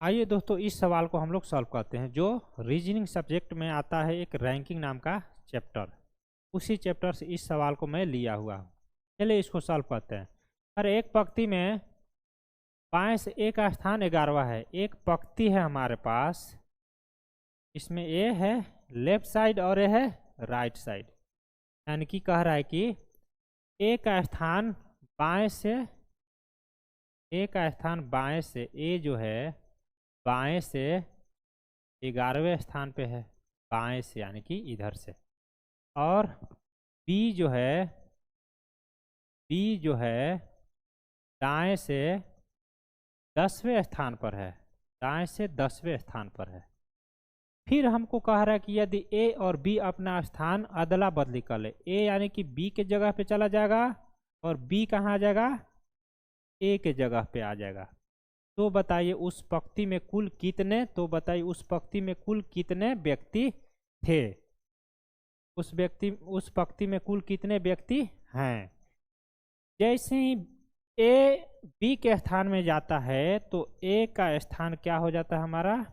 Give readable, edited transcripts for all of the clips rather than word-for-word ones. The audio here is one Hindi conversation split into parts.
आइए दोस्तों, इस सवाल को हम लोग सॉल्व करते हैं जो रीजनिंग सब्जेक्ट में आता है। एक रैंकिंग नाम का चैप्टर, उसी चैप्टर से इस सवाल को मैं लिया हुआ हूँ। चलिए इसको सॉल्व करते हैं। पर एक पंक्ति में बाएं से ए का स्थान 11वां है। एक पंक्ति है हमारे पास, इसमें ए है लेफ्ट साइड और ए है राइट साइड। यानी कि कह रहा है कि ए का स्थान बाएं से, ए का स्थान बाएं से, ए जो है बाएं से 11वें स्थान पे है, बाएं से यानी कि इधर से। और बी जो है दाएं से 10वें स्थान पर है, दाएं से 10वें स्थान पर है। फिर हमको कह रहा है कि यदि ए और बी अपना स्थान अदला बदली कर ले, ए यानी कि बी के जगह पे चला जाएगा और बी कहाँ आ जाएगा, ए के जगह पे आ जाएगा, तो बताइए उस पंक्ति में कुल कितने, तो बताइए उस पंक्ति में कुल कितने व्यक्ति थे, उस पंक्ति में कुल कितने व्यक्ति हैं। जैसे ही ए बी के स्थान में जाता है तो ए का स्थान क्या हो जाता है हमारा,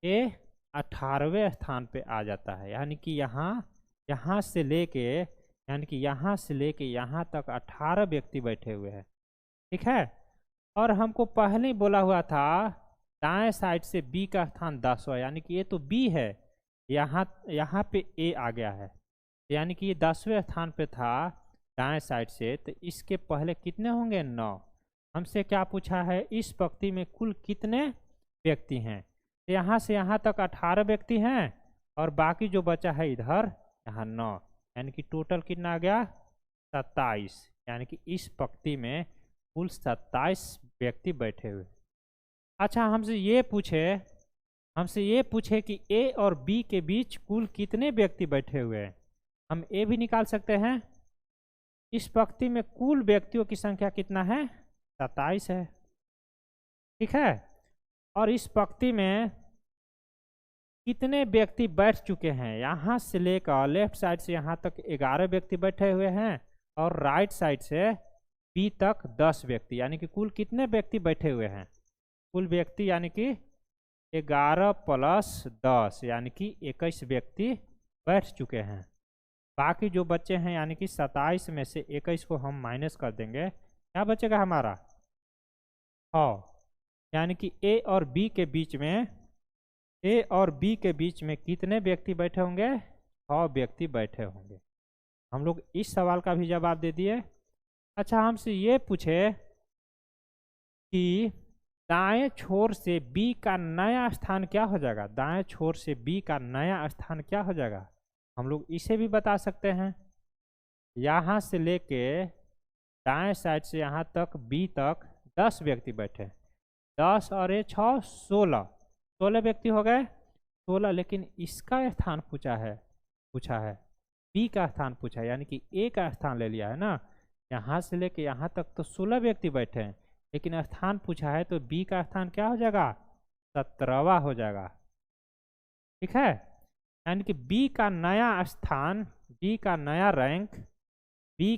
ए 18वें स्थान पे आ जाता है। यानी कि यहाँ से लेके, यानी कि यहाँ से लेके यहाँ तक 18 व्यक्ति बैठे हुए हैं। ठीक है। और हमको पहले ही बोला हुआ था दाएं साइड से बी का स्थान 10वां, यानी कि ये तो बी है, यहाँ पे ए आ गया है, यानी कि ये 10वें स्थान पे था दाएं साइड से, तो इसके पहले कितने होंगे, 9। हमसे क्या पूछा है, इस पंक्ति में कुल कितने व्यक्ति हैं। तो यहाँ से यहाँ तक 18 व्यक्ति हैं और बाकी जो बचा है इधर यहाँ 9, यानी कि टोटल कितना आ गया, 27। यानी कि इस पंक्ति में कुल 27 व्यक्ति बैठे हुए। अच्छा, हमसे ये पूछे कि ए और बी के बीच कुल कितने व्यक्ति बैठे हुए हैं। हम ए भी निकाल सकते हैं। इस पंक्ति में कुल व्यक्तियों की संख्या कितना है, 27 है। ठीक है। और इस पंक्ति में कितने व्यक्ति बैठ चुके हैं, यहाँ से लेकर लेफ्ट साइड से यहाँ तक 11 व्यक्ति बैठे हुए हैं और राइट साइड से बी तक 10 व्यक्ति, यानी कि कुल कितने व्यक्ति बैठे हुए हैं, कुल व्यक्ति यानी कि 11 + 10 यानी कि 21 व्यक्ति बैठ चुके हैं। बाकी जो बच्चे हैं यानी कि 27 में से 21 को हम माइनस कर देंगे, क्या बचेगा हमारा, 6। यानी कि ए और बी के बीच में कितने व्यक्ति बैठे होंगे, 6 व्यक्ति बैठे होंगे। हम लोग इस सवाल का भी जवाब दे दिए। अच्छा, हमसे ये पूछे कि दाएं छोर से बी का नया स्थान क्या हो जाएगा, दाएं छोर से बी का नया स्थान क्या हो जाएगा। हम लोग इसे भी बता सकते हैं। यहाँ से लेके दाएं साइड से यहाँ तक बी तक 10 व्यक्ति बैठे, 10 और 6 16 व्यक्ति हो गए, 16। लेकिन इसका स्थान पूछा है बी का स्थान पूछा है, यानी कि ए का स्थान ले लिया है ना। यहाँ से लेके यहाँ तक तो 16 व्यक्ति बैठे हैं, लेकिन स्थान पूछा है तो बी का स्थान क्या हो जाएगा, 17वां हो जाएगा। ठीक है। यानी कि बी का नया स्थान, बी का नया रैंक, बी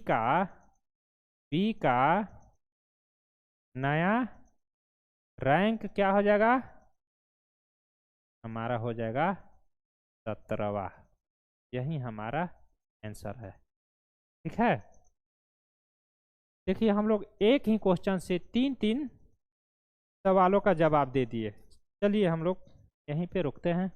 का नया रैंक क्या हो जाएगा, हमारा हो जाएगा 17वां। यही हमारा आंसर है। ठीक है। देखिए, हम लोग एक ही क्वेश्चन से 3 सवालों का जवाब दे दिए। चलिए हम लोग यहीं पे रुकते हैं।